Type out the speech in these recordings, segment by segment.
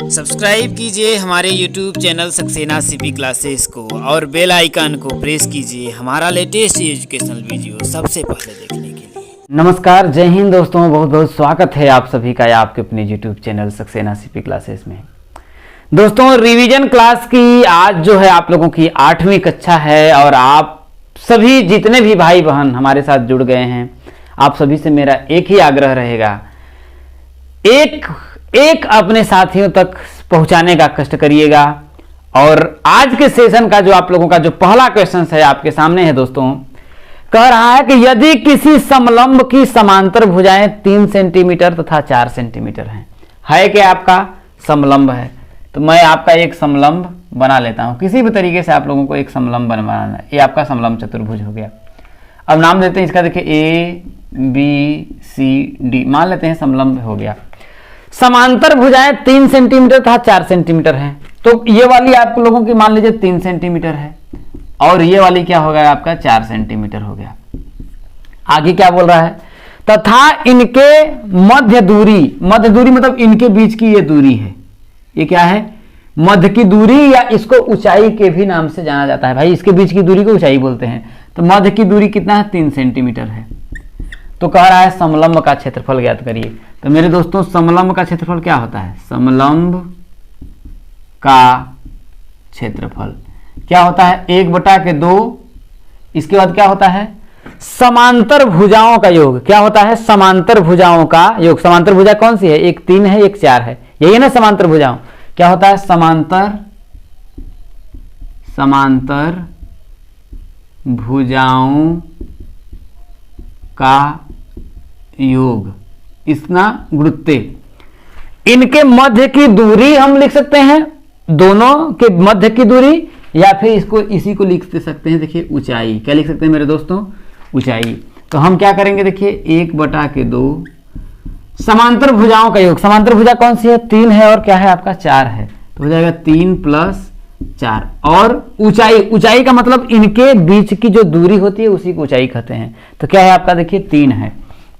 Subscribe कीजिए हमारे YouTube channel Saxena CP classes को और बेल आइकन को प्रेस कीजिए हमारा लेटेस्ट एजुकेशनल वीडियो सबसे पहले देखने के लिए। नमस्कार, जय हिंद दोस्तों, बहुत बहुत स्वागत है आप सभी का आपके अपने YouTube channel Saxena CP classes में। दोस्तों, रिवीजन क्लास की आज जो है आप लोगों की 8वीं कक्षा है और आप सभी जितने भी भाई बहन हमारे साथ जुड़ गए हैं, आप सभी से मेरा एक ही आग्रह रहेगा, एक अपने साथियों तक पहुंचाने का कष्ट करिएगा। और आज के सेशन का जो आप लोगों का जो पहला क्वेश्चन है आपके सामने है दोस्तों, कह रहा है कि यदि किसी समलंब की समांतर भुजाएं 3 सेंटीमीटर तथा 4 सेंटीमीटर है कि आपका समलंब है, तो मैं आपका एक समलंब बना लेता हूं। किसी भी तरीके से आप लोगों को एक समलंब बनवाना है। ये आपका समलंब चतुर्भुज हो गया। अब नाम देते हैं इसका, देखिए ABCD मान लेते हैं, समलंब हो गया। समांतर भुजाएं 3 सेंटीमीटर तथा 4 सेंटीमीटर है, तो ये वाली आप लोगों की मान लीजिए 3 सेंटीमीटर है और ये वाली क्या हो गया आपका 4 सेंटीमीटर हो गया। आगे क्या बोल रहा है, तथा इनके मध्य दूरी मतलब इनके बीच की ये दूरी है, ये क्या है मध्य की दूरी, या इसको ऊंचाई के भी नाम से जाना जाता है। भाई इसके बीच की दूरी को ऊंचाई बोलते हैं। तो मध्य की दूरी कितना है 3 सेंटीमीटर है। तो कह रहा है समलंब का क्षेत्रफल ज्ञात करिए। तो मेरे दोस्तों, समलंब का क्षेत्रफल क्या होता है, समलंब का क्षेत्रफल क्या होता है 1/2। इसके बाद क्या होता है समांतर भुजाओं का योग। क्या होता है समांतर भुजाओं का योग। समांतर भुजा कौन सी है, एक 3 है एक 4 है, यही है ना समांतर भुजाओं। क्या होता है समांतर भुजाओं का योग, इसका गुणोत्तर। इनके मध्य की दूरी हम लिख सकते हैं, दोनों के मध्य की दूरी, या फिर इसको इसी को लिख सकते हैं, देखिए ऊंचाई। क्या लिख सकते हैं मेरे दोस्तों, ऊंचाई। तो हम क्या करेंगे, देखिए 1/2 समांतर भुजाओं का योग। समांतर भुजा कौन सी है 3 है और क्या है आपका 4 है, तो हो जाएगा 3 + 4। और ऊंचाई का मतलब इनके बीच की जो दूरी होती है उसी को ऊंचाई कहते हैं। तो क्या है आपका देखिए 3 है,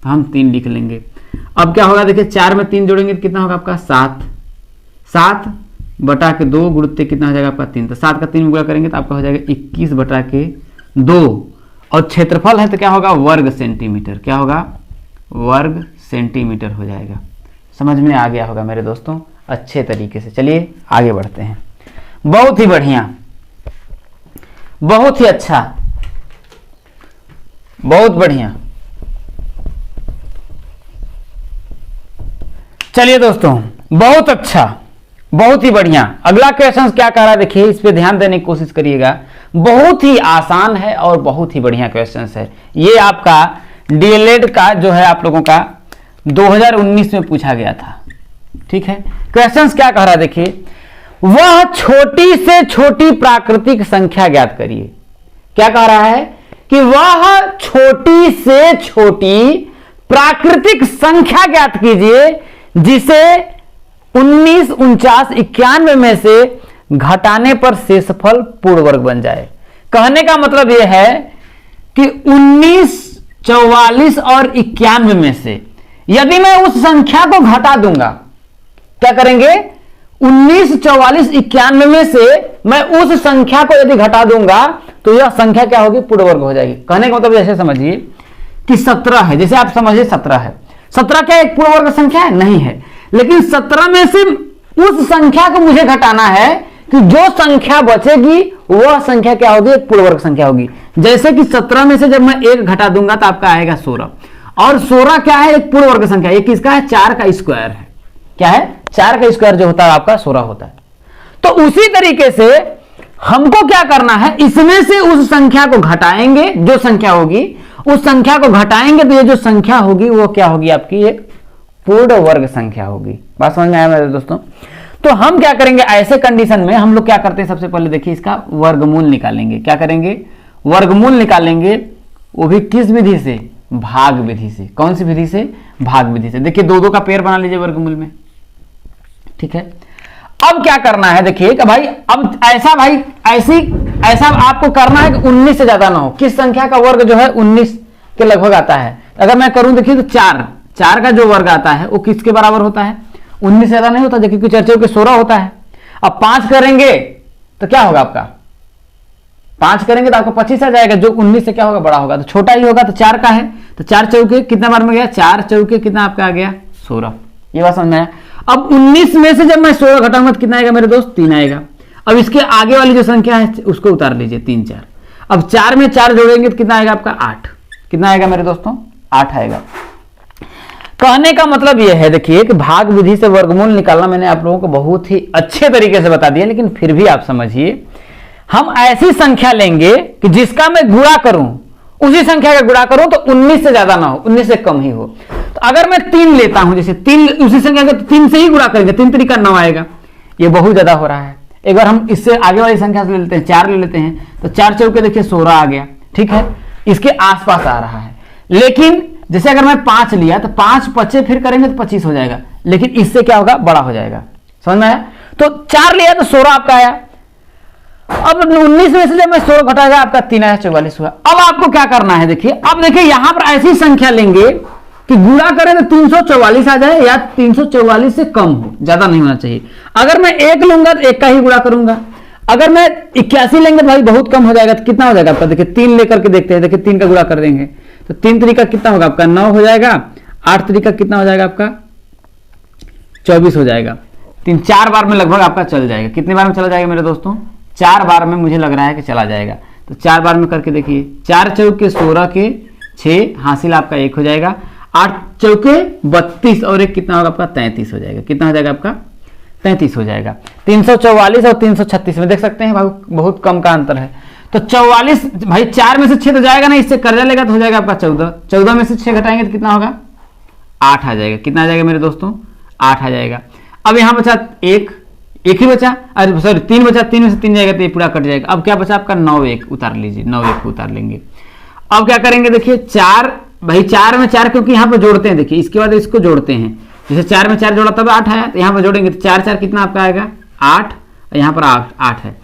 तो हम 3 लिख लेंगे। अब क्या होगा, देखिए 4 में 3 जोड़ेंगे तो कितना होगा आपका 7। 7/2 गुणोत्तर कितना हो जाएगा आपका 3। तो 7 का 3 गुणा करेंगे तो आपका हो जाएगा 21/2। और क्षेत्रफल है तो क्या होगा वर्ग सेंटीमीटर। क्या होगा वर्ग सेंटीमीटर हो जाएगा। समझ में आ गया होगा मेरे दोस्तों अच्छे तरीके से। चलिए आगे बढ़ते हैं। बहुत ही बढ़िया, बहुत ही अच्छा, बहुत बढ़िया। चलिए दोस्तों, बहुत अच्छा, बहुत ही बढ़िया। अगला क्वेश्चन क्या कह रहा है देखिए, इस पे ध्यान देने की कोशिश करिएगा। बहुत ही आसान है और बहुत ही बढ़िया क्वेश्चन है। ये आपका डीएलएड का जो है आप लोगों का 2019 में पूछा गया था। ठीक है, क्वेश्चन क्या कह रहा है देखिए, वह छोटी से छोटी प्राकृतिक संख्या ज्ञात करिए। क्या कह रहा है कि वह छोटी से छोटी प्राकृतिक संख्या ज्ञात कीजिए जिसे 19, 49, 91 में से घटाने पर शेषफल पूर्ण वर्ग बन जाए। कहने का मतलब यह है कि 19, 44 और 91 में से यदि मैं उस संख्या को घटा दूंगा, क्या करेंगे 19, 44, 91 में से मैं उस संख्या को यदि घटा दूंगा तो यह संख्या क्या होगी पूर्ण वर्ग हो जाएगी। कहने का मतलब जैसे समझिए कि 17 है, जैसे आप समझिए 17 है। 17 क्या एक पूर्ण वर्ग संख्या है? नहीं है। लेकिन 17 में से उस संख्या को मुझे घटाना है कि जो संख्या बचेगी वह संख्या क्या होगी एक पूर्ण वर्ग संख्या होगी। जैसे कि 17 में से जब मैं 1 घटा दूंगा तो आपका आएगा 16, और 16 क्या है एक पूर्ण वर्ग संख्या। एक किसका है 4 का स्क्वायर है। क्या है 4 का स्क्वायर जो होता है आपका 16 होता है। तो उसी तरीके से हमको क्या करना है, इसमें से उस संख्या को घटाएंगे, जो संख्या होगी उस संख्या को घटाएंगे तो ये जो संख्या होगी वो क्या होगी आपकी एक पूर्ण वर्ग संख्या होगी। बात समझ में आया मेरे दोस्तों। तो हम क्या करेंगे ऐसे कंडीशन में, हम लोग क्या करते हैं सबसे पहले देखिए इसका वर्गमूल निकालेंगे। क्या करेंगे वर्गमूल निकालेंगे, वो भी किस विधि से, भाग विधि से। कौन सी विधि से, भाग विधि से। देखिए 2-2 का पेड़ बना लीजिए वर्गमूल में। ठीक है, अब क्या करना है देखिए कि भाई अब ऐसा आपको करना है कि 19 से ज्यादा ना हो। किस संख्या का वर्ग जो है 19 के लगभग आता है। अगर मैं करूं देखिए तो 4 का जो वर्ग आता है वो किसके बराबर होता है 19 से ज्यादा नहीं होता, क्योंकि 4 चौके 16 होता है। अब 5 करेंगे तो क्या होगा आपका, 5 करेंगे तो आपको 25 आ जाएगा, जो 19 से क्या होगा, बड़ा होगा, तो छोटा ही होगा, तो 4 का है, तो 4 चौके कितना बार में गया, 4 चौके कितना आपका आ गया, 16। ये बात समझ में आया। अब 19 में से जब मैं 16 घटाऊंगा तो कितना आएगा मेरे दोस्त, 3 आएगा। अब इसके आगे वाली जो संख्या है उसको उतार लीजिए, 3 4। अब 4 में 4 जोड़ेंगे तो कितना आएगा आपका, 8। कितना आएगा मेरे दोस्तों, 8 आएगा। कहने का मतलब यह है, देखिए कि भाग विधि से वर्गमूल निकालना मैंने आप लोगों को बहुत ही अच्छे तरीके से बता दिया, लेकिन फिर भी आप समझिए, हम ऐसी संख्या लेंगे कि जिसका मैं गुणा करूं, उसी संख्या का गुणा करूं तो 19 से ज्यादा ना हो, 19 से कम ही हो। तो अगर मैं 3 लेता हूं, जैसे 3 उसी संख्या का, तो 3 से ही गुणा करेंगे, 3 तरीका 9 आएगा। ये बहुत ज्यादा हो रहा है। एक बार हम इससे आगे वाली संख्या से ले लेते हैं, 4 ले लेते हैं, तो 4 चौके देखिए 16 आ गया, ठीक है, इसके आसपास आ रहा है। लेकिन जैसे अगर मैं 5 लिया तो 5 पचे फिर करेंगे तो 25 हो जाएगा, लेकिन इससे क्या होगा, बड़ा हो जाएगा। समझ में आया? तो 4 लिया तो 16 आपका आया। अब 19 में से जब मैं 16 घटाएगा आपका 3 आया, 44 हुआ। अब आपको क्या करना है, देखिए, अब देखिए यहां पर ऐसी संख्या लेंगे कि गुणा करें तो 344 आ जाए, या 344 से कम हो, ज्यादा नहीं होना चाहिए। अगर मैं 1 लूंगा तो 1 का ही गुणा करूंगा। अगर मैं 81 लेंगे तो भाई बहुत कम हो जाएगा, तो कितना हो जाएगा आपका, देखिए 3 लेकर के देखते हैं, देखिए 3 का गुणा कर देंगे तो 3 तरीका कितना होगा आपका, 9 हो जाएगा। 8 तरीका कितना हो जाएगा आपका, 24 हो जाएगा। 4 बार में लगभग आपका चल जाएगा। कितने बार में चला जाएगा मेरे दोस्तों, 4 बार में मुझे लग रहा है कि चला जाएगा। तो 4 बार में करके देखिए, 4 चौके 16 के 6 हासिल आपका 1 हो जाएगा, 8 चौके 32 और 1 कितना होगा आपका, 33 हो जाएगा। कितना हो जाएगा आपका, 33 हो जाएगा। 344 और 336 में देख सकते हैं बहुत कम का अंतर है। तो 44 भाई 4 में से 6 तो जाएगा ना, इससे कर्जा लेगा तो हो जाएगा आपका 14। 14 में से 6 घटाएंगे तो कितना होगा, 8 आ जाएगा। कितना आ जाएगा मेरे दोस्तों, 8 आ जाएगा। अब यहां बचा एक ही बचा, अरे सॉरी 3 बचा, 3 में से 3 जाएगा तो ये पूरा कट जाएगा। अब क्या बचा आपका, 9 1 उतार लीजिए, 9 1 उतार लेंगे। अब क्या करेंगे, देखिए 4 भाई 4 में 4 क्योंकि यहां पर जोड़ते हैं, देखिए इसके बाद इसको जोड़ते हैं, जैसे 4 में 4 जोड़ा तब 8 आया, तो यहां पर जोड़ेंगे तो 4 4 कितना आपका आएगा, 8, यहां पर 8 है।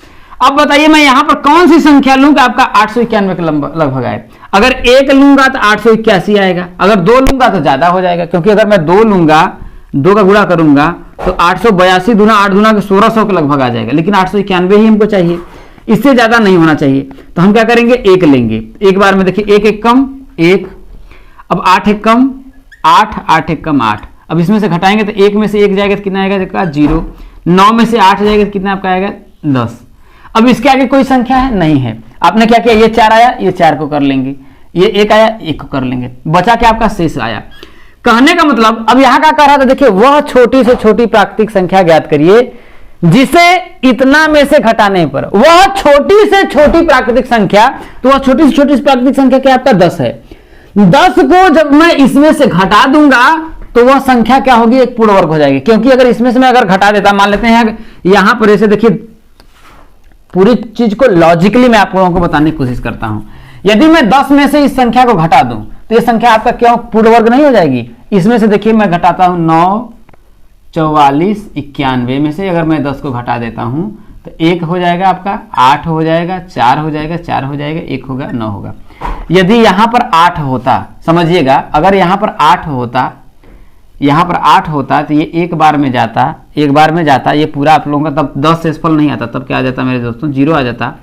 अब बताइए मैं यहां पर कौन सी संख्या लूं कि आपका 891 के लगभग आए। अगर 1 लूंगा तो 881 आएगा, अगर 2 लूंगा तो ज्यादा हो जाएगा, क्योंकि अगर मैं 2 लूंगा, 2 का गुणा करूंगा तो 882 दूना 8 दूना के 1600 के लगभग आ जाएगा, लेकिन 891 ही हमको चाहिए, इससे ज्यादा नहीं होना चाहिए। तो हम क्या करेंगे, 1 लेंगे, एक बार में देखिए 1 1 कम 1, अब 8 1 कम 8, 8 1 कम 8। अब इसमें से घटाएंगे तो 1 में से 1 जाएगा तो कितना आएगा, 0। 9 में से 8 जाएगा तो कितना आपका आएगा, 10। अब इसके आगे कोई संख्या है नहीं है। आपने क्या किया, ये 4 आया, ये 4 को कर लेंगे, ये 1 आया, 1 को कर लेंगे, बचा क्या आपका शेष आया। कहने का मतलब अब यहां क्या कह रहा था, देखिए वह छोटी से छोटी प्राकृतिक संख्या ज्ञात करिए जिसे इतना में से घटाने पर, वह छोटी से छोटी प्राकृतिक संख्या, तो वह छोटी से छोटी प्राकृतिक संख्या क्या आपका 10 है। 10 को जब मैं इसमें से घटा दूंगा तो वह संख्या क्या होगी, एक पूर्ण वर्ग हो जाएगी। क्योंकि अगर इसमें से मैं अगर घटा देता, मान लेते हैं यहां पर ऐसे देखिए, पूरी चीज को लॉजिकली मैं आप लोगों को बताने की कोशिश करता हूं। यदि मैं 10 में से इस संख्या को घटा दूं तो यह संख्या आपका क्यों पूर्ण वर्ग नहीं हो जाएगी। इसमें से देखिए मैं घटाता हूं 9 44 91 में से अगर मैं 10 को घटा देता हूं तो 1 हो जाएगा आपका, 8 हो जाएगा, 4 हो जाएगा, 4 हो जाएगा, 1 होगा, 9 होगा। यदि यहां पर 8 होता, समझिएगा, अगर यहां पर 8 होता, यहां पर 8 होता तो ये एक बार में जाता, ये पूरा आप लोगों का तब 10 से फल नहीं आता, तब क्या आ जाता मेरे दोस्तों, 0 आ जाता,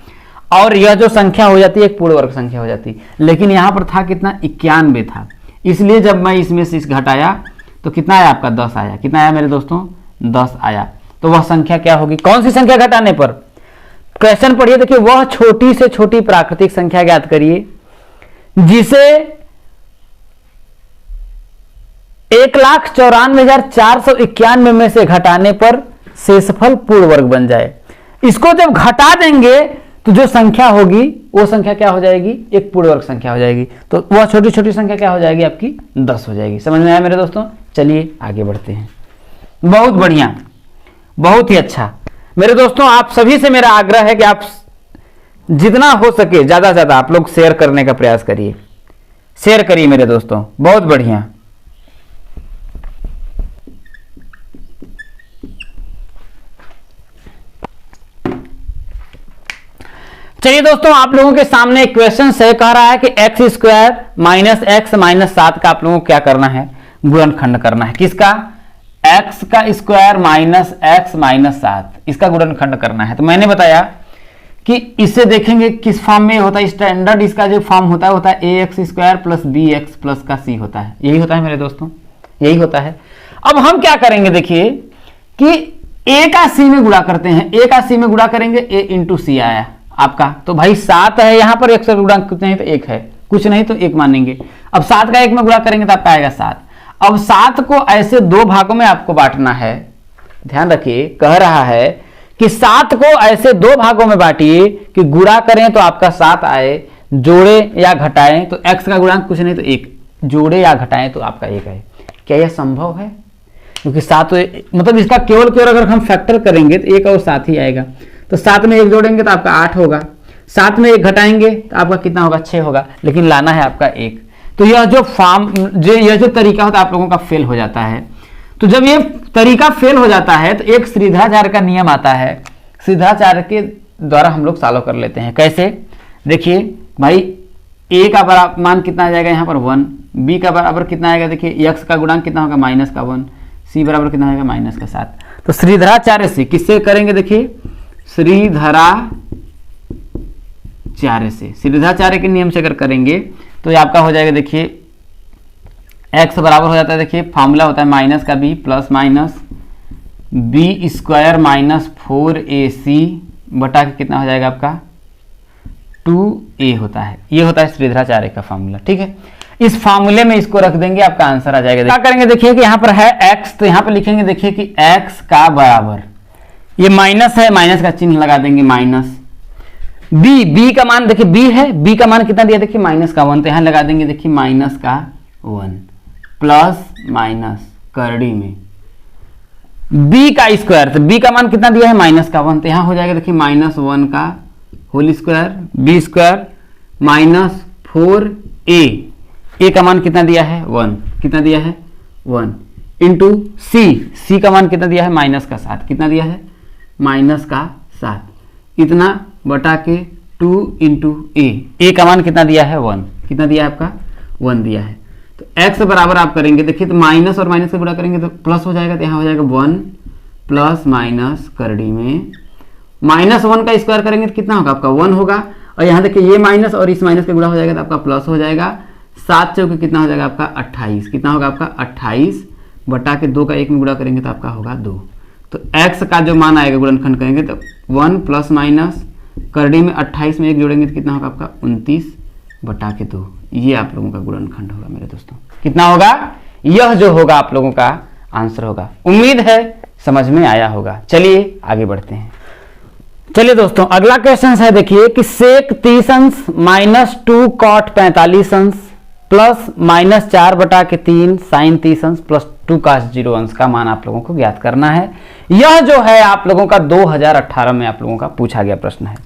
और यह जो संख्या हो जाती है एक पूर्ण वर्ग संख्या हो जाती। लेकिन यहां पर था कितना, 91 था, इसलिए जब मैं इसमें से घटाया तो कितना आया आपका, 10 आया। कितना आया मेरे दोस्तों, 10 आया। तो वह संख्या क्या होगी, कौन सी संख्या घटाने पर, क्वेश्चन पढ़िए, देखिए वह छोटी से छोटी प्राकृतिक संख्या ज्ञात करिए जिसे 1,94,491 में से घटाने पर शेषफल पूर्ण वर्ग बन जाए। इसको जब घटा देंगे तो जो संख्या होगी वो संख्या क्या हो जाएगी, एक पूर्ण वर्ग संख्या हो जाएगी। तो वह छोटी छोटी संख्या क्या हो जाएगी आपकी, 10 हो जाएगी। समझ में आया मेरे दोस्तों, चलिए आगे बढ़ते हैं। बहुत बढ़िया, बहुत ही अच्छा। मेरे दोस्तों आप सभी से मेरा आग्रह है कि आप जितना हो सके ज्यादा से ज्यादा आप लोग शेयर करने का प्रयास करिए, शेयर करिए मेरे दोस्तों, बहुत बढ़िया। चलिए दोस्तों, आप लोगों के सामने एक क्वेश्चन है, कह रहा है कि x² - x - 7 का आप लोगों को क्या करना है, गुणनखंड करना है। किसका, एक्स का स्क्वायर माइनस एक्स माइनस 7 इसका गुणनखंड करना है। तो मैंने बताया कि इसे देखेंगे किस फॉर्म में होता है। स्टैंडर्ड इसका जो फॉर्म होता है A X square plus B X plus का सी होता है। यही होता है मेरे दोस्तों, यही होता है। अब हम क्या करेंगे, देखिए कि ए का सी में गुणा करते हैं। ए का सी में गुणा करेंगे, ए इंटू सी आया आपका। तो भाई 7 है यहाँ पर, 1 से गुणा कुछ नहीं तो 1 है, कुछ नहीं तो 1 मानेंगे। अब 7 का 1 में गुणा करेंगे तो आपका आएगा 7। अब 7 को ऐसे 2 भागों में आपको बांटना है। ध्यान रखिए, कह रहा है कि 7 को ऐसे 2 भागों में बांटिए कि गुणा करें तो आपका 7 आए, जोड़े या घटाएं तो x का गुणांक कुछ नहीं तो 1, जोड़े या घटाएं तो आपका 1 है। क्या यह संभव है? क्योंकि 7 मतलब इसका केवल अगर हम फैक्टर करेंगे तो 1 और 7 ही आएगा। तो 7 में 1 जोड़ेंगे तो आपका 8 होगा, 7 में 1 घटाएंगे तो आपका कितना होगा, 6 होगा। लेकिन लाना है आपका 1। तो यह जो तरीका होता है आप लोगों का फेल हो जाता है। तो जब ये तरीका फेल हो जाता है तो एक श्रीधराचार्य का नियम आता है, श्रीधराचार्य के द्वारा हम लोग सॉल्व कर लेते हैं। कैसे? देखिए भाई, ए का बराबर मान कितना आ जाएगा यहाँ पर 1, बी का बराबर कितना आएगा, देखिए एक्स का गुणांक कितना होगा माइनस का 1, सी बराबर कितना आएगा माइनस का 7। तो श्रीधराचार्य से किससे करेंगे, देखिए श्रीधराचार्य के नियम से अगर करेंगे तो ये आपका हो जाएगा, देखिए x बराबर हो जाता है, देखिए फॉर्मूला होता है माइनस का b plus minus B square minus 4ac बटा के कितना हो जाएगा आपका 2a होता है। ये होता है श्रीधराचार्य का फॉर्मूला। ठीक है, इस फॉर्मूले में इसको रख देंगे, आपका आंसर आ जाएगा। क्या करेंगे, देखिए कि यहाँ पर है x, तो यहाँ पर लिखेंगे देखिए कि x का बराबर, ये माइनस है, माइनस का चिन्ह लगा देंगे माइनस b का मान, देखिए b है, b का मान कितना दिया, देखिए माइनस का 1, तो यहाँ लगा देंगे देखिए माइनस का 1 प्लस माइनस करड़ी में b का स्क्वायर, तो b का मान कितना दिया है माइनस का 1, तो यहाँ हो जाएगा देखिए माइनस 1 का whole square b square minus 4a का मान कितना दिया है 1, कितना दिया है 1 इंटू c का मान कितना दिया है माइनस का 7, कितना दिया है माइनस का 7, इतना बटा के 2 इंटू ए का मान कितना दिया है 1, कितना दिया है आपका 1 दिया है। तो x बराबर आप करेंगे, देखिए तो माइनस और माइनस का गुणा करेंगे तो प्लस हो जाएगा, तो यहाँ हो जाएगा 1 प्लस माइनस करड़ी में माइनस 1 का स्क्वायर करेंगे तो कितना होगा आपका 1 होगा, और यहाँ देखिए ये माइनस और इस माइनस का गुणा हो जाएगा तो आपका प्लस हो जाएगा। 7 चौके कितना हो जाएगा आपका 28, कितना होगा आपका 28 बटा के 2 का 1 में गुणा करेंगे तो आपका होगा 2। तो x का जो मान आएगा गुणनखंड करेंगे तो 1 प्लस माइनस करड़ी में 28 में 1 जोड़ेंगे तो कितना होगा आपका 29 बटा के 2। ये आप लोगों का गुणनखंड होगा मेरे दोस्तों। कितना होगा? यह जो होगा आप लोगों का आंसर होगा। उम्मीद है समझ में आया होगा। चलिए आगे बढ़ते हैं। चलिए दोस्तों, अगला क्वेश्चन है, देखिए कि सेक 30 अंश माइनस 2 कॉट 45 अंश प्लस माइनस 4 बटा के 3 साइन 30 अंश प्लस 2 कास 0 अंश का मान आप लोगों को ज्ञात करना है। यह जो है आप लोगों का 2018 में आप लोगों का पूछा गया प्रश्न है।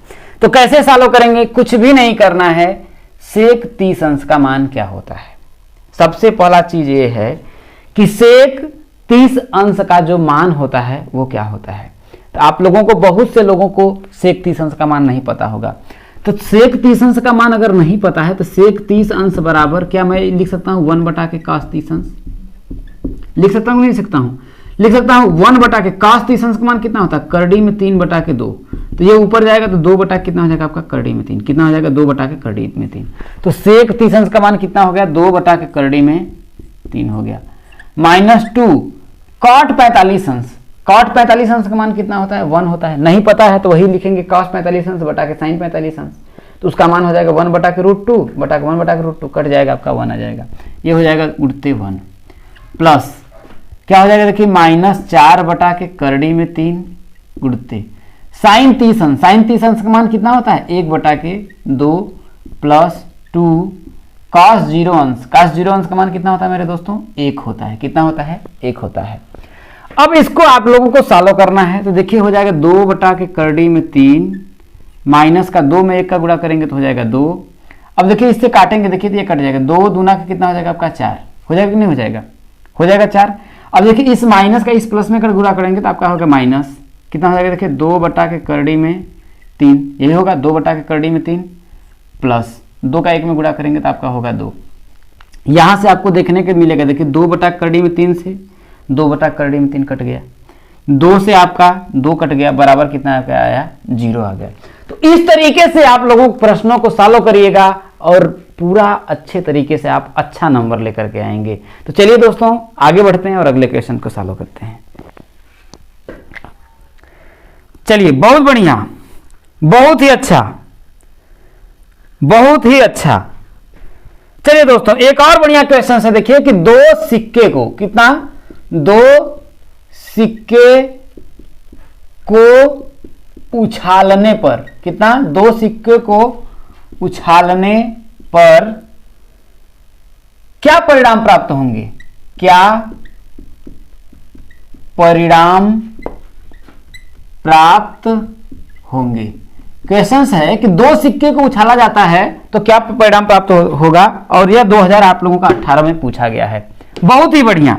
तो कैसे सॉल्व करेंगे? कुछ भी नहीं करना है। सेक 30 अंश का मान क्या होता है? सबसे पहला चीज ये है कि सेक 30 अंश का जो मान होता है वो क्या होता है। तो आप लोगों को, बहुत से लोगों को सेक 30 अंश का मान नहीं पता होगा। तो सेक 30 अंश का मान अगर नहीं पता है तो सेक 30 अंश बराबर, क्या मैं लिख सकता हूँ 1 बटा के cos 30 अंश, लिख सकता हूँ नहीं लिख सकता हूँ, लिख सकता हूँ 1 बटा के cos 30 अंश का मान कितना होता है करड़ी में 3 बटा के 2, तो ये ऊपर जाएगा तो 2 बटा कितना हो जाएगा आपका करड़ी में 3, कितना हो जाएगा 2 बटा के करड़ी में 3। तो सेक 30 अंश का मान कितना हो गया 2 बटा के करड़ी में 3 हो गया, माइनस 2 cot 45 अंश, cot 45 अंश का मान कितना होता है 1 होता है। नहीं पता है तो वही लिखेंगे cos 45 अंश बटा के sin 45 अंश, तो उसका मान हो जाएगा 1 बटा के √2 बटा के 1 बटा के √2 कट जाएगा आपका 1 आ जाएगा। ये हो जाएगा उड़ते 1 प्लस क्या हो जाएगा देखिए माइनस 4 बटा के करड़ी में 3 गुड़ते साइन 30 अंश, साइन 30 अंश का मान कितना होता है 1 बटा के 2 प्लस 2 cos 0 अंश, cos 0 अंश का मान कितना होता है मेरे दोस्तों 1 होता है। कितना होता है 1 होता है। अब इसको आप लोगों को सॉल्व करना है तो देखिए हो जाएगा 2 बटा के करड़ी में 3 माइनस का 2 में 1 का गुणा करेंगे तो हो जाएगा 2। अब देखिए इससे काटेंगे, देखिए तो ये कट जाएगा, 2 दूना का कितना हो जाएगा आपका 4 हो जाएगा कि नहीं हो जाएगा, हो जाएगा 4। अब देखिए इस माइनस का इस प्लस में कर गुणा करेंगे तो आपका होगा माइनस, कितना हो जाएगा देखिए 2 बटा के करड़ी में 3, यही होगा 2 बटा के करड़ी में 3 प्लस 2 का 1 में गुणा करेंगे तो आपका होगा 2। यहाँ से आपको देखने के मिलेगा, देखिए 2 बटा करड़ी में 3 से 2/3 में 3 कट गया, 2 से आपका 2 कट गया, बराबर कितना आपका आया 0 आ गया। तो इस तरीके से आप लोगों प्रश्नों को सॉल्व करिएगा और पूरा अच्छे तरीके से आप अच्छा नंबर लेकर के आएंगे। तो चलिए दोस्तों आगे बढ़ते हैं और अगले क्वेश्चन को सॉल्व करते हैं। चलिए, बहुत बढ़िया, बहुत ही अच्छा, बहुत ही अच्छा। चलिए दोस्तों एक और बढ़िया क्वेश्चन है, देखिए कि 2 सिक्के को कितना, 2 सिक्के को उछालने पर कितना, 2 सिक्के को उछालने पर क्या परिणाम प्राप्त होंगे, क्या परिणाम प्राप्त होंगे। क्वेश्चन है कि 2 सिक्के को उछाला जाता है तो क्या परिणाम प्राप्त होगा, और यह 2000 आप लोगों का 18 में पूछा गया है। बहुत ही बढ़िया।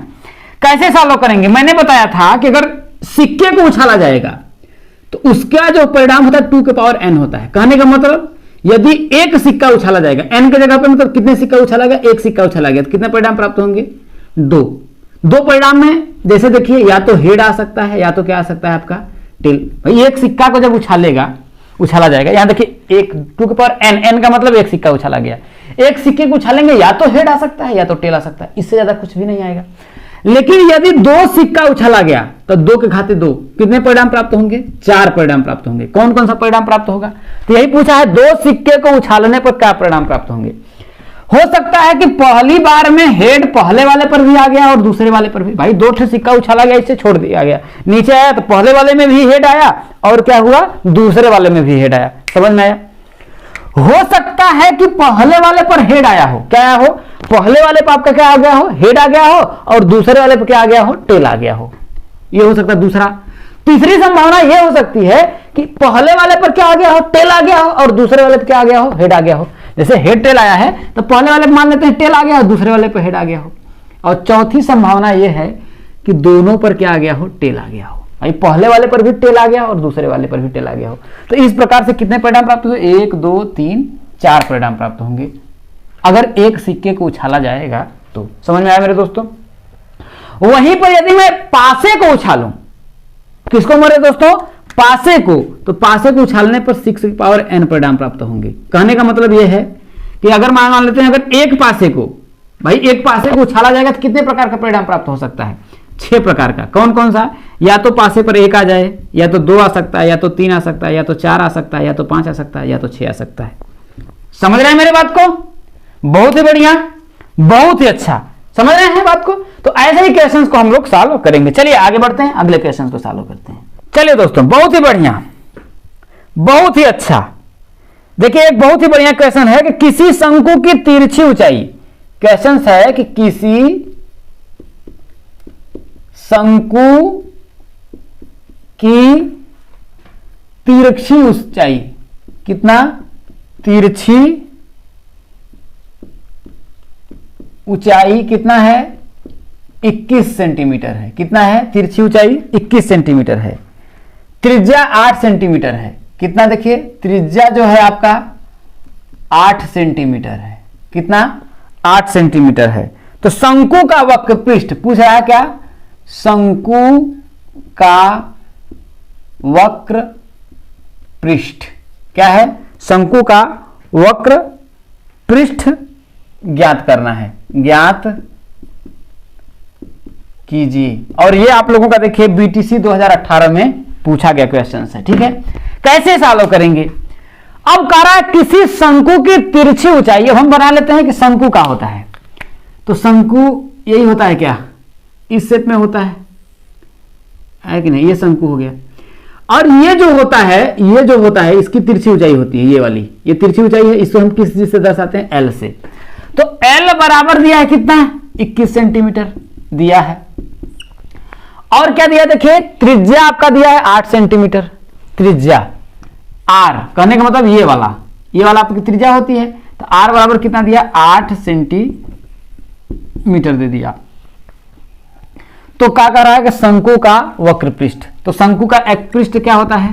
कैसे सॉल्व करेंगे, मैंने बताया था कि अगर सिक्के को उछाला जाएगा तो उसका जो परिणाम होता है 2 के पावर n होता है। कहने का मतलब यदि एक सिक्का उछाला जाएगा, n के जगह पे मतलब कितने सिक्का उछाला गया, एक सिक्का उछाला गया, तो कितने परिणाम प्राप्त होंगे, 2 परिणाम में जैसे देखिए या तो हेड आ सकता है या तो क्या आ सकता है आपका टेल। भाई एक सिक्का को जब उछाला जाएगा, यहां देखिए एक 2 के पावर n का मतलब एक सिक्का उछाला गया, एक सिक्के को उछालेंगे या तो हेड आ सकता है या तो टेल आ सकता है, इससे ज्यादा कुछ भी नहीं आएगा। लेकिन यदि 2 सिक्का उछाला गया तो 2 के घाते 2 कितने परिणाम प्राप्त होंगे, 4 परिणाम प्राप्त होंगे। कौन कौन सा परिणाम प्राप्त होगा, तो यही पूछा है 2 सिक्के को उछालने पर क्या परिणाम प्राप्त होंगे। हो सकता है कि पहली बार में हेड पहले वाले पर भी आ गया और दूसरे वाले पर भी। भाई 2 सिक्का उछाला गया, इससे छोड़ दिया गया, नीचे आया तो पहले वाले में भी हेड आया और क्या हुआ दूसरे वाले में भी हेड आया। समझ में आया। हो सकता है कि पहले वाले पर हेड आया हो, क्या आया हो, पहले वाले पर आपका क्या आ गया हो, हेड आ गया हो, और दूसरे वाले पर क्या आ गया हो, टेल आ गया हो। ये हो सकता है दूसरा। तीसरी संभावना यह हो सकती है कि पहले वाले पर क्या आ गया हो, टेल आ गया हो, और दूसरे वाले पर क्या आ गया हो, हेड आ गया हो। जैसे हेड टेल आया है तो पहले वाले पर मान लेते हैं टेल आ गया और दूसरे वाले पर हेड आ गया हो। और चौथी संभावना यह है कि दोनों पर क्या आ गया हो, टेल आ गया हो। भाई पहले वाले पर भी टेल आ गया और दूसरे वाले पर भी टेल आ गया हो। तो इस प्रकार से कितने परिणाम प्राप्त हुए, 1 2 3 4 परिणाम प्राप्त होंगे अगर एक सिक्के को उछाला जाएगा तो। समझ में आया मेरे दोस्तों। वहीं पर यदि मैं पासे को उछालूं, किसको मारे दोस्तों, पासे को, तो पासे को उछालने पर 6 की पावर n परिणाम प्राप्त होंगे। कहने का मतलब यह है कि अगर मान लेते हैं अगर एक पासे को, भाई एक पासे को उछाला जाएगा तो कितने प्रकार का परिणाम प्राप्त हो सकता है, 6 प्रकार का। कौन कौन सा, या तो पासे पर 1 आ जाए, या तो 2 आ सकता है, या तो 3 आ सकता है, या तो 4 आ सकता है, या तो 5 आ सकता है, या तो 6 आ सकता है। समझ रहे हैं मेरे बात को, बहुत ही बढ़िया, बहुत ही अच्छा, समझ रहे हैं बात को। तो ऐसे ही क्वेश्चंस को हम लोग सॉल्व करेंगे। चलिए आगे बढ़ते हैं, अगले क्वेश्चंस को सॉल्व करते हैं। चलिए दोस्तों बहुत ही बढ़िया, बहुत ही अच्छा। देखिए एक बहुत ही बढ़िया क्वेश्चन है कि किसी शंकु की तिरछी ऊंचाई, क्वेश्चन है कि किसी शंकु की तिरछी ऊंचाई कितना, तिरछी ऊंचाई कितना है, 21 सेंटीमीटर है। कितना है, तिरछी ऊंचाई 21 सेंटीमीटर है, त्रिज्या 8 सेंटीमीटर है। कितना, देखिए त्रिज्या जो है आपका 8 सेंटीमीटर है। कितना, 8 सेंटीमीटर है। तो शंकु का वक्र पृष्ठ पूछ रहा है, क्या, शंकु का वक्र पृष्ठ क्या है, शंकु का वक्र पृष्ठ ज्ञात करना है, ज्ञात कीजिए। और ये आप लोगों का देखिए बीटीसी 2018 में पूछा गया क्वेश्चन है। ठीक है, कैसे सॉल्व करेंगे। अब कह रहा है किसी शंकु की तिरछी ऊंचाई, अब हम बना लेते हैं कि शंकु का होता है, तो शंकु यही होता है क्या, इस शेप में होता है कि नहीं, ये शंकु हो गया। और ये जो होता है इसकी तिरछी ऊंचाई होती है, ये वाली, ये तिरछी ऊंचाई है, इसको हम किस चीज से दर्शाते हैं, एल से। तो एल बराबर दिया है कितना, 21 सेंटीमीटर दिया है। और क्या दिया, देखिए त्रिज्या आपका दिया है 8 सेंटीमीटर, त्रिज्या आर, कहने का मतलब ये वाला आपकी त्रिज्या होती है। तो आर बराबर कितना दिया, 8 सेंटीमीटर दे दिया। तो क्या कर रहा है कि शंकु का वक्र पृष्ठ, तो शंकु का एक पृष्ठ क्या होता है,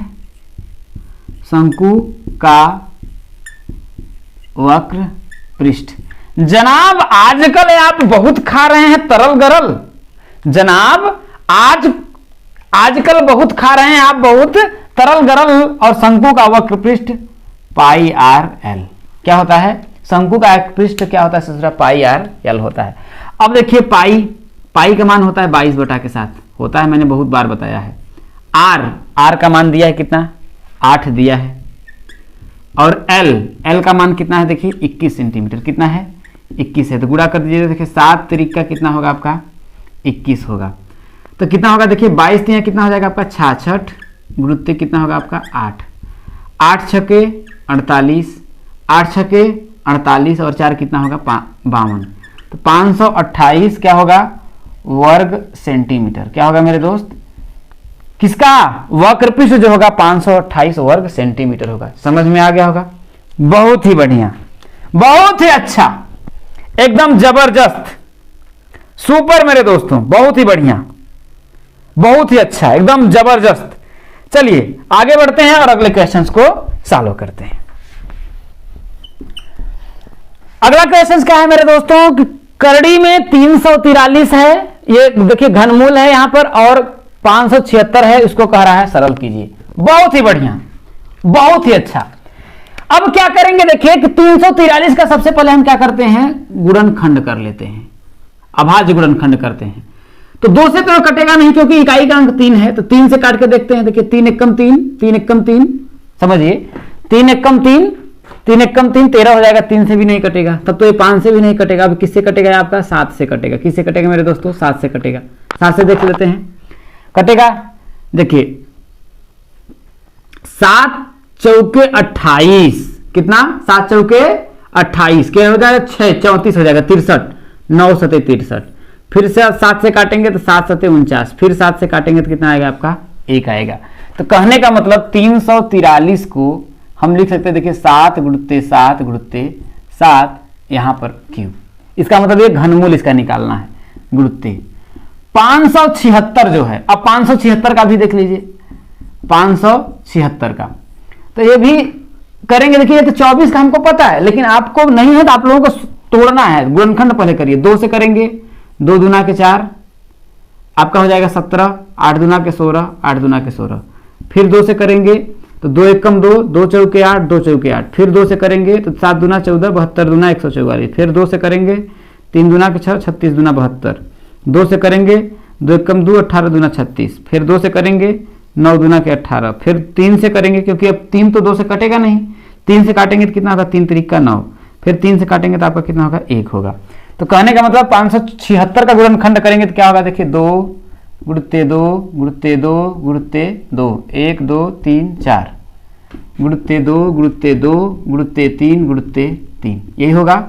शंकु का वक्र पृष्ठ। जनाब आजकल आप बहुत खा रहे हैं तरल गरल, जनाब आजकल बहुत खा रहे हैं आप, बहुत तरल गरल और शंकु का वक्र पृष्ठ पाई आर एल क्या होता है, शंकु का एक पृष्ठ क्या होता है ससुरा, पाई आर एल होता है। अब देखिए पाई का मान होता है 22 बटा के साथ होता है, मैंने बहुत बार बताया है। आर का मान दिया है कितना, 8 दिया है। और एल का मान कितना है देखिए 21 सेंटीमीटर, कितना है 21 है, तो गुणा कर दीजिए। देखिए 7 तरीका कितना होगा आपका 21 होगा, तो कितना होगा देखिए 22 दिया कितना हो जाएगा आपका 66 गुणित कितना होगा आपका 8, 8 छके 48, 8 छके 48 और 4 कितना होगा 52, तो 528 क्या होगा वर्ग सेंटीमीटर, क्या होगा मेरे दोस्त, किसका वक्र पृष्ठ जो होगा 528 वर्ग सेंटीमीटर होगा। समझ में आ गया होगा, बहुत ही बढ़िया, बहुत ही अच्छा, एकदम जबरदस्त, सुपर मेरे दोस्तों, बहुत ही बढ़िया, बहुत ही अच्छा, एकदम जबरदस्त। चलिए आगे बढ़ते हैं और अगले क्वेश्चंस को सॉल्व करते हैं। अगला क्वेश्चन क्या है मेरे दोस्तों कि करड़ी में 343 है, ये देखिए घनमूल है यहां पर, और 576 है, इसको कह रहा है सरल कीजिए। बहुत ही बढ़िया, बहुत ही अच्छा। अब क्या करेंगे देखिए कि 343 का सबसे पहले हम क्या करते हैं गुणनखंड कर लेते हैं, अभाज्य गुणनखंड करते हैं। तो 2 से तो कटेगा नहीं क्योंकि इकाई का अंक 3 है, तो 3 से काट के देखते हैं। देखिए 3 एकम 3, 3 एकम 3, समझिए 3 एकम 3, 3 एकम 3 13 हो जाएगा, 3 से भी नहीं कटेगा, तब तो ये 5 से भी नहीं कटेगा। अब किससे कटेगा आपका 7 से कटेगा, किससे कटेगा मेरे दोस्तों 7 से कटेगा, 7 से देख लेते हैं कटेगा। देखिए 7 चौके 28 कितना, 7 चौके 28 क्या हो जाएगा 6 34 हो जाएगा, 63 9 सते 63, फिर से 7 से काटेंगे तो 7 सते 49, फिर 7 से काटेंगे तो कितना आएगा आपका 1 आएगा। तो कहने का मतलब 343 को हम लिख सकते हैं देखिए 7 गुणित 7 गुणित 7 यहां पर क्यूब, इसका मतलब ये घनमूल इसका निकालना है गुणित 576 जो है। अब 576 का भी देख लीजिए, 576 का तो ये भी करेंगे। देखिए तो 24 का हमको पता है, लेकिन आपको नहीं है तो आप लोगों को तोड़ना है, गुणनखंड पहले करिए। 2 से करेंगे 2 दूना के 4 आपका हो जाएगा 17, 8 दूना के 16, 8 दूना के 16, फिर 2 से करेंगे तो 2 एकम 2, 2 चौके 8, 2 चौके 8, फिर 2 से करेंगे तो 7 दूना 14, 72 दूना 144, फिर 2 से करेंगे 3 दूना के 6, 36 दूना 72, 2 से करेंगे 2 एकम 2, 18 दूना 36, फिर 2 से करेंगे 9 दूना के 18, फिर 3 से करेंगे क्योंकि अब 3 तो 2 से कटेगा नहीं, 3 से काटेंगे तो कितना होगा 3 तरीका 9, फिर 3 से काटेंगे तो आपका कितना होगा 1 होगा। तो कहने का मतलब 576 का गुणनखंड करेंगे तो क्या होगा देखिए 2 गुणित 2 गुणित 2 गुणित 2, 1 2 3 4 गुणित 2 गुणित 2 गुणित 3 गुणित 3, यही होगा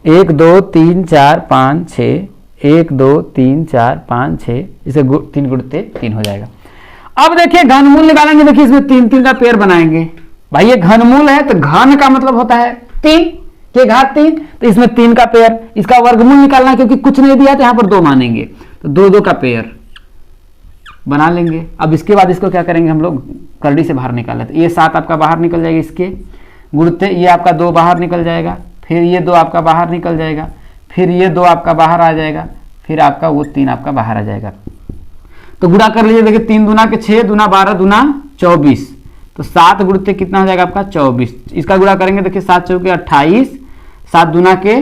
1 2 3 4 5 6, 1 2 3 4 5 6, इसे 3 गुणित 3 हो जाएगा। अब देखिए घनमूल निकालेंगे, देखिए इसमें 3 का पेयर बनाएंगे। भाई ये घनमूल है तो घन का मतलब होता है 3 के घात 3, तो इसमें 3 का पेयर, इसका वर्गमूल निकालना है क्योंकि कुछ नहीं दिया तो यहाँ पर 2 मानेंगे, तो 2 2 का पेयर बना लेंगे। अब इसके बाद इसको क्या करेंगे हम लोग करड़ी से बाहर निकाल लेते, ये 7 आपका बाहर निकल जाएगा, इसके गुणित ये आपका 2 बाहर निकल जाएगा, फिर ये 2 आपका बाहर निकल जाएगा, फिर ये 2 आपका बाहर आ जाएगा, फिर आपका वो 3 आपका बाहर आ जाएगा। तो गुणा कर लीजिए, देखिए 3 दूना के 6 दूना 12 दूना 24, तो 7 गुणित कितना हो जाएगा आपका 24, इसका गुणा करेंगे देखिए 7 चौके 28, 7 दूना के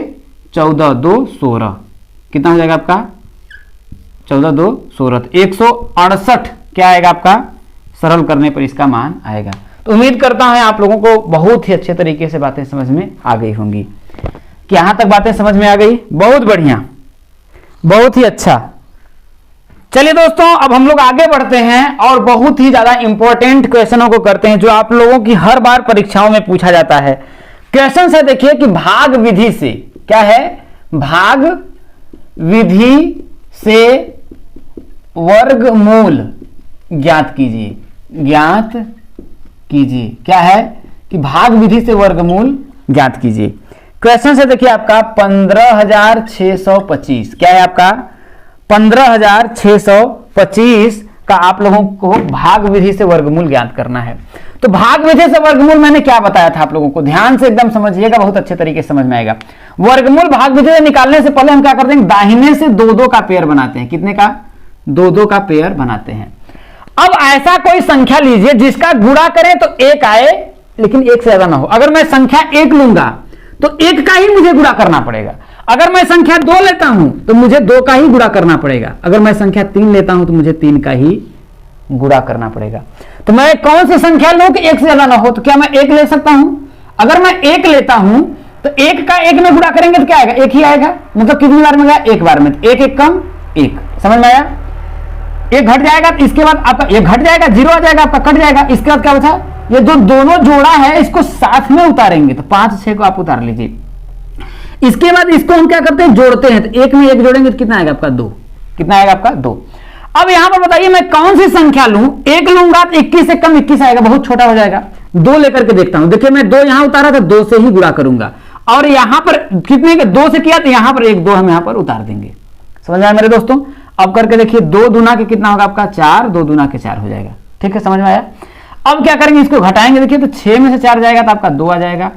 14 2 16, कितना हो जाएगा आपका 14 2 16, 168 क्या आएगा आपका सरल करने पर इसका मान आएगा। तो उम्मीद करता हूं आप लोगों को बहुत ही अच्छे तरीके से बातें समझ में आ गई होंगी। कि यहां तक बातें समझ में आ गई, बहुत बढ़िया, बहुत ही अच्छा। चलिए दोस्तों अब हम लोग आगे बढ़ते हैं और बहुत ही ज्यादा इंपॉर्टेंट क्वेश्चनों को करते हैं जो आप लोगों की हर बार परीक्षाओं में पूछा जाता है। क्वेश्चन से देखिए कि भाग विधि से क्या है, भाग विधि से वर्गमूल ज्ञात कीजिए, ज्ञात कीजिए। क्या है कि भाग विधि से वर्गमूल ज्ञात कीजिए। क्वेश्चन से देखिए आपका 15,625 क्या है आपका 15,625 का आप लोगों को भाग विधि से वर्गमूल ज्ञात करना है। तो भाग विधि से वर्गमूल मैंने क्या बताया था आप लोगों को, ध्यान से एकदम समझिएगा, बहुत अच्छे तरीके से समझ में आएगा। वर्गमूल भाग विधि से निकालने से पहले हम क्या करते हैं, दाहिने से 2-2 का पेयर बनाते हैं। कितने का? 2-2 का पेयर बनाते हैं। अब ऐसा कोई संख्या लीजिए जिसका गुणा करें तो 1 आए, लेकिन 1 से ज्यादा ना हो। अगर मैं संख्या 1 लूंगा तो 1 का ही मुझे गुणा करना पड़ेगा। अगर मैं संख्या 2 लेता हूं तो मुझे 2 का ही गुणा करना पड़ेगा। अगर मैं संख्या 3 लेता हूं तो मुझे 3 का ही गुणा करना पड़ेगा। तो मैं कौन सी संख्या लूं कि 1 से ज्यादा ना हो? तो क्या मैं 1 ले सकता हूं? अगर मैं 1 लेता हूं तो 1 का 1 में गुणा करेंगे तो क्या आएगा? 1 ही आएगा। मतलब कितनी बार में गया? 1 बार में। 1 1 कम 1, समझ में आया? 1 घट जाएगा, इसके बाद आपका 1 घट जाएगा, 0 आ जाएगा, आपका कट जाएगा। इसके बाद क्या बचा? ये जो दोनों जोड़ा है इसको साथ में उतारेंगे, तो 5 6 को आप उतार लीजिए। इसके बाद इसको हम क्या करते हैं? जोड़ते हैं। तो 1 में 1 जोड़ेंगे तो कितना आएगा आपका? 2। कितना आएगा आपका? 2। अब यहां पर बताइए मैं कौन सी संख्या लूं? 1 लूंगा तो 21 से कम 21 आएगा, बहुत छोटा हो जाएगा। 2 लेकर के देखता हूं। देखिए मैं 2 यहां उतारा था, 2 से ही गुणा करूंगा। और यहां पर कितने के 2 से किया तो यहां पर 1 2 हम यहां पर उतार देंगे। समझ आया मेरे दोस्तों? अब करके देखिए 2 दूना के कितना होगा आपका? 4। 2 दूना के 4 हो जाएगा। ठीक है, समझ में आया? अब क्या करेंगे? इसको घटाएंगे। देखिए तो 6 में से 4 जाएगा तो आपका 2 आ जाएगा।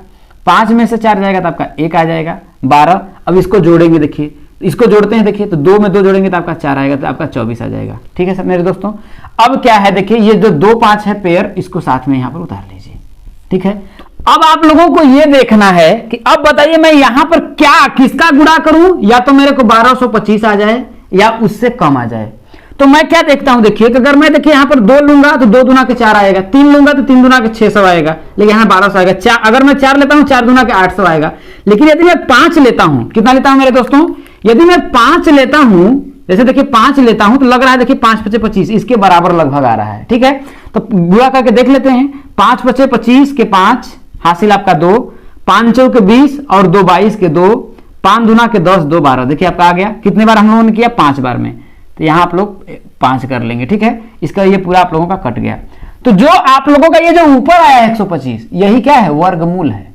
5 में से 4 जाएगा तो आपका 1 आ जाएगा, 12। अब इसको जोड़ेंगे, देखिए इसको जोड़ते हैं। देखिए तो 2 में 2 जोड़ेंगे तो आपका 4 आएगा, तो आपका 24 आ जाएगा। ठीक है सब मेरे दोस्तों। अब क्या है, देखिए ये जो 2 5 है पेयर, इसको साथ में यहां पर उतार लीजिए। ठीक है, अब आप लोगों को यह देखना है कि अब बताइए मैं यहां पर क्या किसका गुणा करूं? या तो मेरे को 1225 आ जाए या उससे कम आ जाए। तो मैं क्या देखता हूं, देखिए अगर मैं देखिए यहां पर 2 लूंगा तो 2 दूना के 4 आएगा। 3 लूंगा तो 3 दूना के 600 आएगा, लेकिन यहां 1200 आएगा। अगर मैं 4 लेता हूं 4 दूना के 800 आएगा। लेकिन यदि मैं 5 लेता हूं, कितना लेता हूं मेरे दोस्तों? यदि मैं 5 लेता हूं, जैसे देखिए 5 लेता हूं तो लग रहा है, देखिए 5 5 25 इसके बराबर लगभग आ रहा है। ठीक है, तो गुणा करके देख लेते हैं। 5 5 25 के 5 हासिल आपका 2, 5 चौके 20 और 2 22 के 2, 5 दूना के 10, 2 12। देखिए आपका आ गया। कितने बार हम लोगों ने किया? 5 बार में। तो यहां आप लोग 5 कर लेंगे। ठीक है, इसका ये पूरा आप लोगों का कट गया। तो जो आप लोगों का ये जो ऊपर आया है 125, यही क्या है? वर्गमूल है।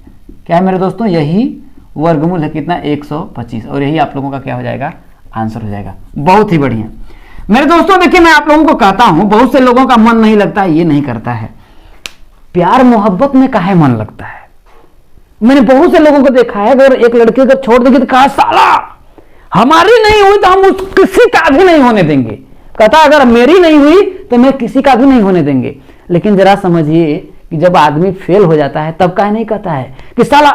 क्या है मेरे दोस्तों? यही वर्गमूल है। कितना? 125। और यही आप लोगों का क्या हो जाएगा? आंसर हो जाएगा। बहुत ही बढ़िया मेरे दोस्तों। देखिए मैं आप लोगों को कहता हूं, बहुत से लोगों का मन नहीं लगता, ये नहीं करता है। प्यार मोहब्बत में काहे मन लगता है? मैंने बहुत से लोगों को देखा है, अगर एक लड़के को छोड़ देंगे तो कहा साला हमारी नहीं हुई तो हम किसी का भी नहीं होने देंगे। कहता अगर मेरी नहीं हुई तो मैं किसी का भी नहीं होने देंगे। लेकिन जरा समझिए कि जब आदमी फेल हो जाता है तब काहे नहीं कहता है कि साला,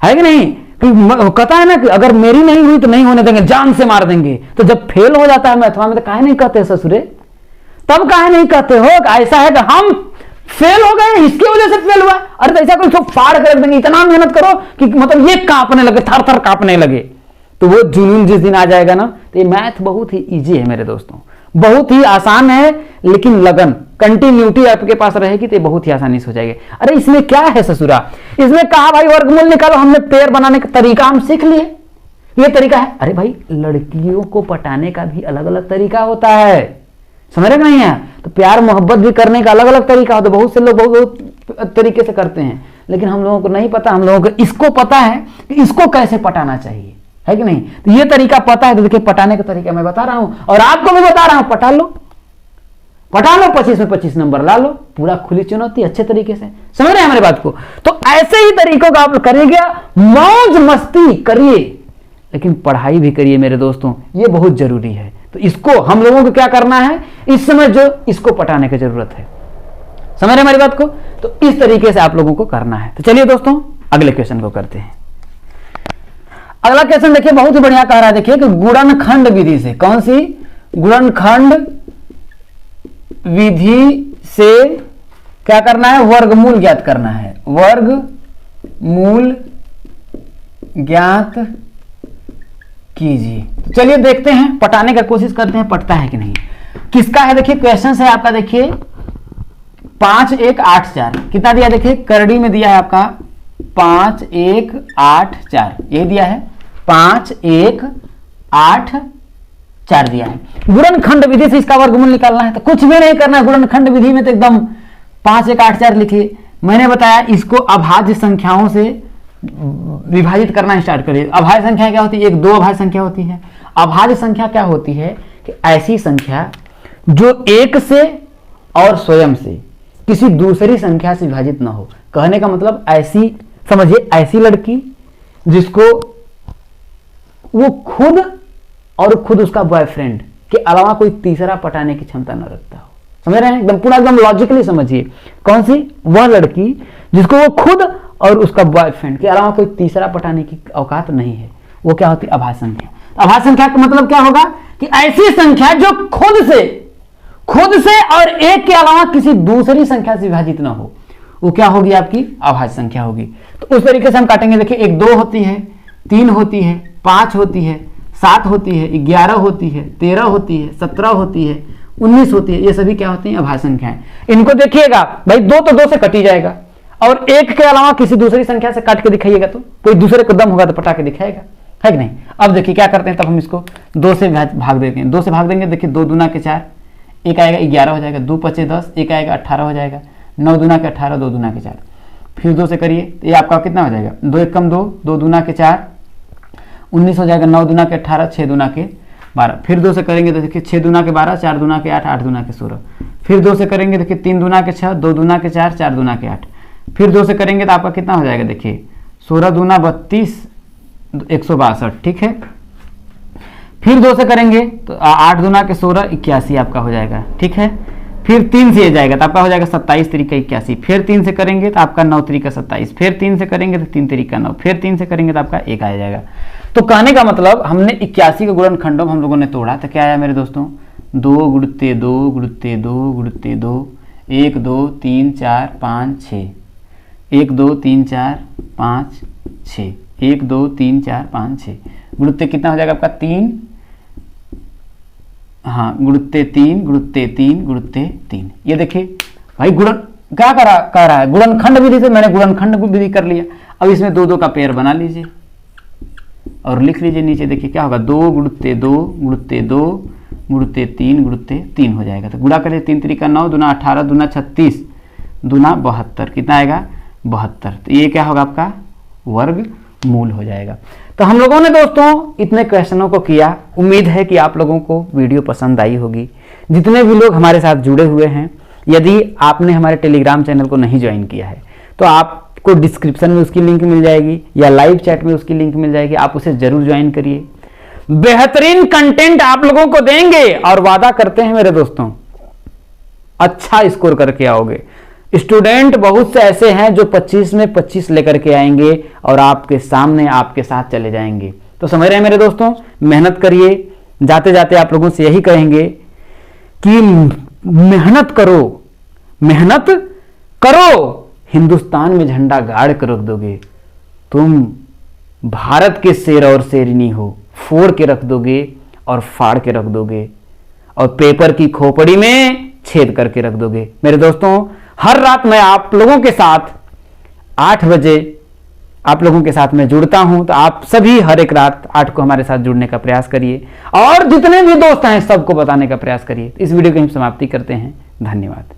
है कि नहीं? कहता है ना कि अगर मेरी नहीं हुई तो नहीं होने देंगे, जान से मार देंगे। तो जब फेल हो जाता है मैथवा में तो काहे नहीं कहते ससुरे? तब काहे नहीं कहते हो? ऐसा है कि हम फेल हो गए, इसकी वजह से फेल हुआ। अरे तो ऐसा कोई सब फाड़ कर देंगे, इतना मेहनत करो कि मतलब ये कांपने लगे, थर थर कांपने लगे। तो वो जुनून जिस दिन आ जाएगा ना, तो ये मैथ बहुत ही इजी है मेरे दोस्तों, बहुत ही आसान है। लेकिन लगन, कंटिन्यूटी आपके पास रहेगी तो बहुत ही आसानी से हो जाएगी। अरे इसमें क्या है ससुरा? इसमें कहा भाई वर्गमूल निकालो, हमने पेयर बनाने का तरीका हम सीख लिए, ये तरीका है। अरे भाई लड़कियों को पटाने का भी अलग अलग तरीका होता है, समझ रहे नहीं है? तो प्यार मोहब्बत भी करने का अलग अलग तरीका होता है। बहुत से लोग बहुत तरीके से करते हैं, लेकिन हम लोगों को नहीं पता। हम लोगों को इसको पता है कि इसको कैसे पटाना चाहिए, है कि नहीं? तो ये तरीका पता है। तो देखिए पटाने का तरीका मैं बता रहा हूं और आपको भी बता रहा हूं। पटा लो, पटा लो, 25 में 25 नंबर ला लो। पूरा खुली चुनौती, अच्छे तरीके से समझ रहे हैं हमारी बात को? तो ऐसे ही तरीकों का आप करिएगा, मौज मस्ती करिए, लेकिन पढ़ाई भी करिए मेरे दोस्तों, ये बहुत जरूरी है। तो इसको हम लोगों को क्या करना है इस समय, जो इसको पटाने की जरूरत है। समझ रहे हमारी बात को? तो इस तरीके से आप लोगों को करना है। तो चलिए दोस्तों अगले क्वेश्चन को करते हैं। अगला क्वेश्चन देखिए बहुत ही बढ़िया कह रहा है। देखिए कि गुणनखंड विधि से, कौन सी? गुणनखंड विधि से क्या करना है? वर्गमूल ज्ञात करना है। वर्गमूल ज्ञात कीजिए। तो चलिए देखते हैं, पटाने का कोशिश करते हैं, पटता है कि नहीं। किसका है? देखिए क्वेश्चन है आपका, देखिए 5 1 8 4 कितना दिया? देखिए करड़ी में दिया है आपका 5 1 8 4, यही दिया है। 5 1 8 4 दिया है। गुणनखंड विधि से इसका वर्गमूल निकालना है। तो कुछ भी नहीं करना है गुणनखंड विधि में, तो एकदम 5 1 8 4 लिखिए। मैंने बताया इसको अभाज्य संख्याओं से विभाजित करना स्टार्ट करिए। अभाज्य संख्या क्या होती है? एक दो अभाज्य संख्या होती है। अभाज्य संख्या क्या होती है कि ऐसी संख्या जो एक से और स्वयं से किसी दूसरी संख्या से विभाजित ना हो। कहने का मतलब ऐसी समझिए, ऐसी लड़की जिसको वो खुद और खुद उसका बॉयफ्रेंड के अलावा कोई तीसरा पटाने की क्षमता न रखता हो। समझ रहे हैं? एकदम पूरा एकदम लॉजिकली समझिए। कौन सी? वह लड़की जिसको वो खुद और उसका बॉयफ्रेंड के अलावा कोई तीसरा पटाने की औकात नहीं है, वो क्या होती है? अभाज्य संख्या। अभाज्य संख्या का मतलब क्या होगा कि ऐसी संख्या जो खुद से और एक के अलावा किसी दूसरी संख्या से विभाजित ना हो, वो क्या होगी? आपकी अभाज्य संख्या होगी। तो उस तरीके से हम काटेंगे। देखिए, एक 2 होती है, 3 होती है, 5 होती है, 7 होती है, 11 होती है, 13 होती है, 17 होती है, 19 होती है। ये सभी क्या होती हैं? अभाज्य संख्याएं। इनको देखिएगा भाई, 2 तो 2 से कट ही जाएगा, और 1 के अलावा किसी दूसरी संख्या से काट के दिखाइएगा तो कोई दूसरे को दम होगा तो पटा के दिखाएगा, है कि नहीं? अब देखिए क्या करते हैं, तब हम इसको 2 से भाग देते हैं। 2 से भाग देंगे, देखिए 2 दूना के 4, 1 आएगा 11 हो जाएगा, 2 पचे 10, 1 आएगा 18 हो जाएगा, 9 दूना के 18, 2 दूना के 4। फिर 2 से करिए तो ये आपका कितना हो जाएगा? 2 1 कम 2, 2 दूना के 4, 19 हो जाएगा, 9 दूना के 18, 6 दूना के 12। फिर 2 से करेंगे तो देखिए 6 दूना के 12, 4 दूना के 8, 8 दूना के 16। फिर 2 से करेंगे देखिए 3 दूना के 6, 2 दूना के 4, 4 दूना के 8। फिर 2 से करेंगे तो आपका कितना हो जाएगा? देखिए 16 दूना 32, 162, ठीक है। फिर 2 से करेंगे तो 8 दूना के 16, 81 आपका हो जाएगा, ठीक है। फिर 3 से ये जाएगा तो आपका हो जाएगा 27 तरीका 81। फिर 3 से करेंगे तो आपका 9 तरीका 27। फिर 3 से करेंगे तो 3 तरीका 9। फिर 3 से करेंगे तो आपका 1 आ जाएगा। तो कहने का मतलब हमने 81 के गुणनखंडों में हम लोगों ने तोड़ा तो क्या आया मेरे दोस्तों? 2 गुणित 2 गुणित 2 गुणित 2, 1 2 3 4 5 6, 1 2 3 4 5 6, 1 2 3 4 5 6 गुणित कितना हो जाएगा आपका? 3, हाँ, गुणित 3 गुणित 3 गुणित 3। ये देखिए भाई, गुणन क्या कह रहा है? गुणनखंड विधि से मैंने गुणनखंड विधि कर लिया। अब इसमें 2 2 का पेयर बना लीजिए और लिख लीजिए नीचे। देखिए क्या होगा? 2 गुणित 2 गुणित 2 गुणित 3 गुणित 3 हो जाएगा। तो गुणा करिए, 3 तरीका 9, दूना 18, दूना 36, दूना 72, कितना आएगा? 72। तो ये क्या होगा? आपका वर्ग मूल हो जाएगा। तो हम लोगों ने दोस्तों इतने क्वेश्चनों को किया। उम्मीद है कि आप लोगों को वीडियो पसंद आई होगी। जितने भी लोग हमारे साथ जुड़े हुए हैं, यदि आपने हमारे टेलीग्राम चैनल को नहीं ज्वाइन किया है तो आपको डिस्क्रिप्शन में उसकी लिंक मिल जाएगी या लाइव चैट में उसकी लिंक मिल जाएगी, आप उसे जरूर ज्वाइन करिए। बेहतरीन कंटेंट आप लोगों को देंगे और वादा करते हैं मेरे दोस्तों, अच्छा स्कोर करके आओगे। स्टूडेंट बहुत से ऐसे हैं जो 25 में 25 लेकर के आएंगे और आपके सामने आपके साथ चले जाएंगे। तो समझ रहे हैं मेरे दोस्तों, मेहनत करिए। जाते जाते आप लोगों से यही कहेंगे कि मेहनत करो, मेहनत करो, हिंदुस्तान में झंडा गाड़ कर रख दोगे। तुम भारत के शेर और शेरनी हो, फोड़ के रख दोगे और फाड़ के रख दोगे और पेपर की खोपड़ी में छेद करके रख दोगे। मेरे दोस्तों, हर रात मैं आप लोगों के साथ 8 बजे आप लोगों के साथ मैं जुड़ता हूं। तो आप सभी हर एक रात 8 को हमारे साथ जुड़ने का प्रयास करिए और जितने भी दोस्त हैं सबको बताने का प्रयास करिए। इस वीडियो की हम समाप्ति करते हैं। धन्यवाद।